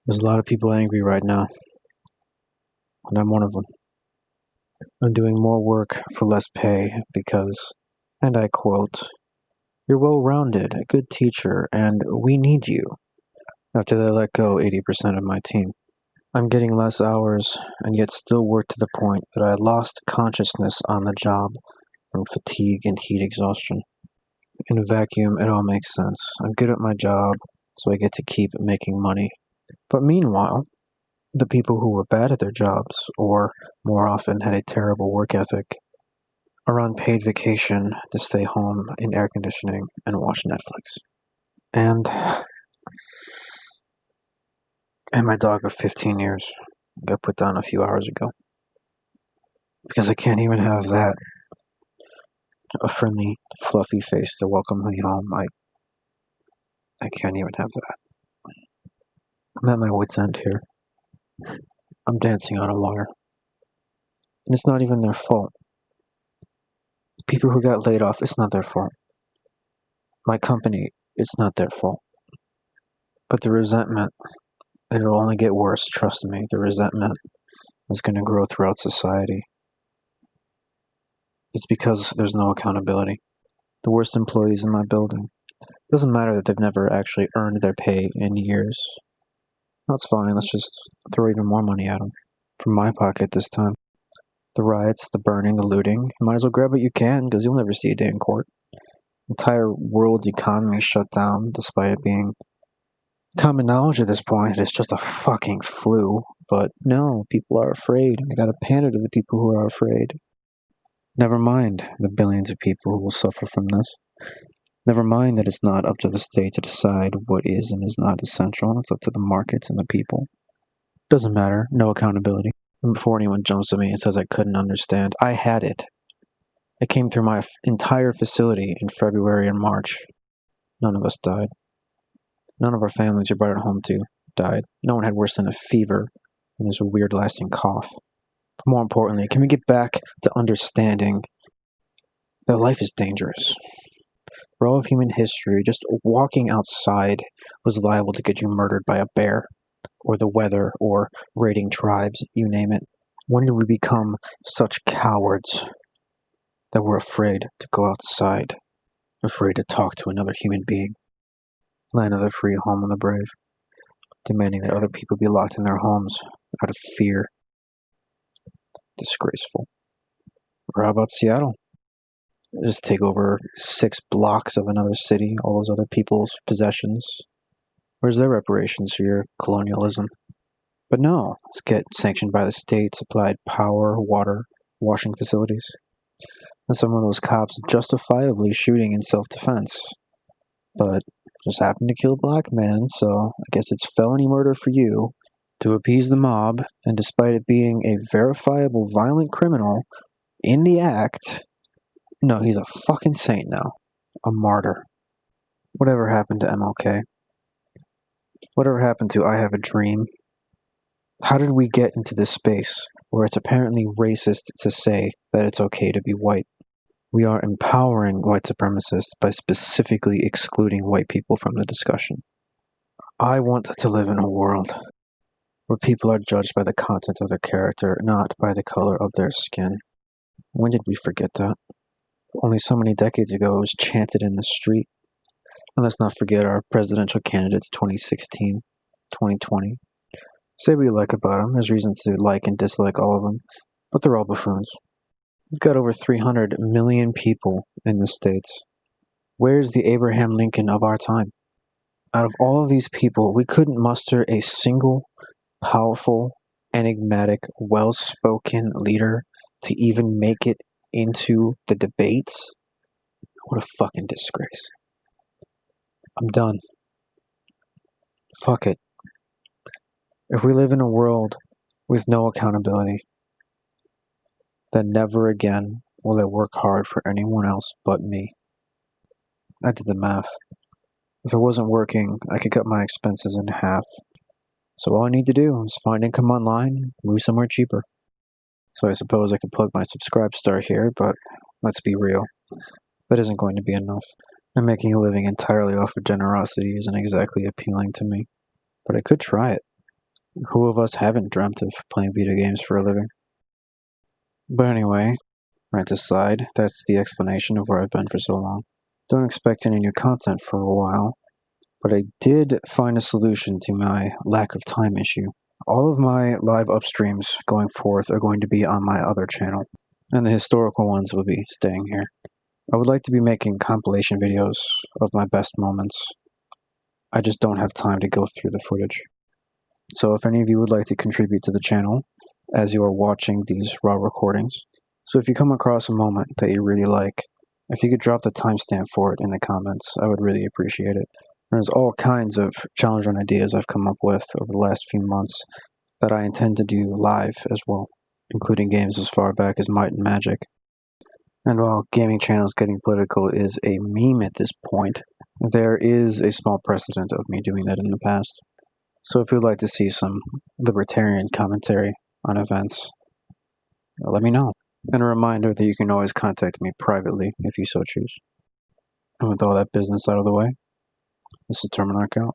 There's a lot of people angry right now, and I'm one of them. I'm doing more work for less pay because, and I quote, "You're well-rounded, a good teacher, and we need you," after they let go 80% of my team. I'm getting less hours, and yet still work to the point that I lost consciousness on the job from fatigue and heat exhaustion. In a vacuum, it all makes sense. I'm good at my job, so I get to keep making money. But meanwhile, the people who were bad at their jobs, or more often had a terrible work ethic, are on paid vacation to stay home in air conditioning and watch Netflix. And my dog of 15 years got put down a few hours ago. Because I can't even have that. A friendly, fluffy face to welcome me home. I can't even have that. I'm at my wit's end here. I'm dancing on a wire. And it's not even their fault. The people who got laid off, it's not their fault. My company, it's not their fault. But the resentment, it'll only get worse, trust me. The resentment is going to grow throughout society. It's because there's no accountability. The worst employees in my building. It doesn't matter that they've never actually earned their pay in years. That's fine, let's just throw even more money at them. From my pocket this time. The riots, the burning, the looting. You might as well grab what you can, because you'll never see a day in court. Entire world's economy shut down, despite it being common knowledge at this point. It's just a fucking flu. But no, people are afraid. I gotta pander to the people who are afraid. Never mind the billions of people who will suffer from this. Never mind that it's not up to the state to decide what is and is not essential. It's up to the markets and the people. Doesn't matter. No accountability. And before anyone jumps at me and says I couldn't understand, I had it. It came through my entire facility in February and March. None of us died. None of our families we brought it home to died. No one had worse than a fever and this weird lasting cough. But more importantly, can we get back to understanding that life is dangerous? For all of human history, just walking outside was liable to get you murdered by a bear, or the weather, or raiding tribes, you name it. When did we become such cowards that we're afraid to go outside, afraid to talk to another human being? Land of the free, home of the brave, demanding that other people be locked in their homes out of fear. Disgraceful. Or how about Seattle? Just take over 6 blocks of another city, all those other people's possessions. Where's their reparations for your colonialism? But no, let's get sanctioned by the state, supplied power, water, washing facilities. And some of those cops justifiably shooting in self-defense. But just happened to kill a black man, so I guess it's felony murder for you to appease the mob, and despite it being a verifiable violent criminal in the act, no, he's a fucking saint now. A martyr. Whatever happened to MLK? Whatever happened to I Have a Dream? How did we get into this space where it's apparently racist to say that it's okay to be white? We are empowering white supremacists by specifically excluding white people from the discussion. I want to live in a world where people are judged by the content of their character, not by the color of their skin. When did we forget that? Only so many decades ago it was chanted in the street. And let's not forget our presidential candidates 2016, 2020. Say what you like about them, there's reasons to like and dislike all of them, but they're all buffoons. We've got over 300 million people in the States. Where's the Abraham Lincoln of our time? Out of all of these people, we couldn't muster a single powerful, enigmatic, well-spoken leader to even make it into the debates? What a fucking disgrace. I'm done. Fuck it. If we live in a world with no accountability, then never again will I work hard for anyone else but me. I did the math. If it wasn't working, I could cut my expenses in half. So all I need to do is find income online, move somewhere cheaper. So I suppose I could plug my Subscribe Star here, but let's be real. That isn't going to be enough. And making a living entirely off of generosity isn't exactly appealing to me. But I could try it. Who of us haven't dreamt of playing video games for a living? But anyway, rant aside, that's the explanation of where I've been for so long. Don't expect any new content for a while, but I did find a solution to my lack of time issue. All of my live upstreams going forth are going to be on my other channel, and the historical ones will be staying here. I would like to be making compilation videos of my best moments. I just don't have time to go through the footage. So if any of you would like to contribute to the channel as you are watching these raw recordings, so if you come across a moment that you really like, if you could drop the timestamp for it in the comments, I would really appreciate it. There's all kinds of challenge run ideas I've come up with over the last few months that I intend to do live as well, including games as far back as Might and Magic. And while gaming channels getting political is a meme at this point, there is a small precedent of me doing that in the past. So if you'd like to see some libertarian commentary on events, let me know. And a reminder that you can always contact me privately if you so choose. And with all that business out of the way, this is Terminarch out.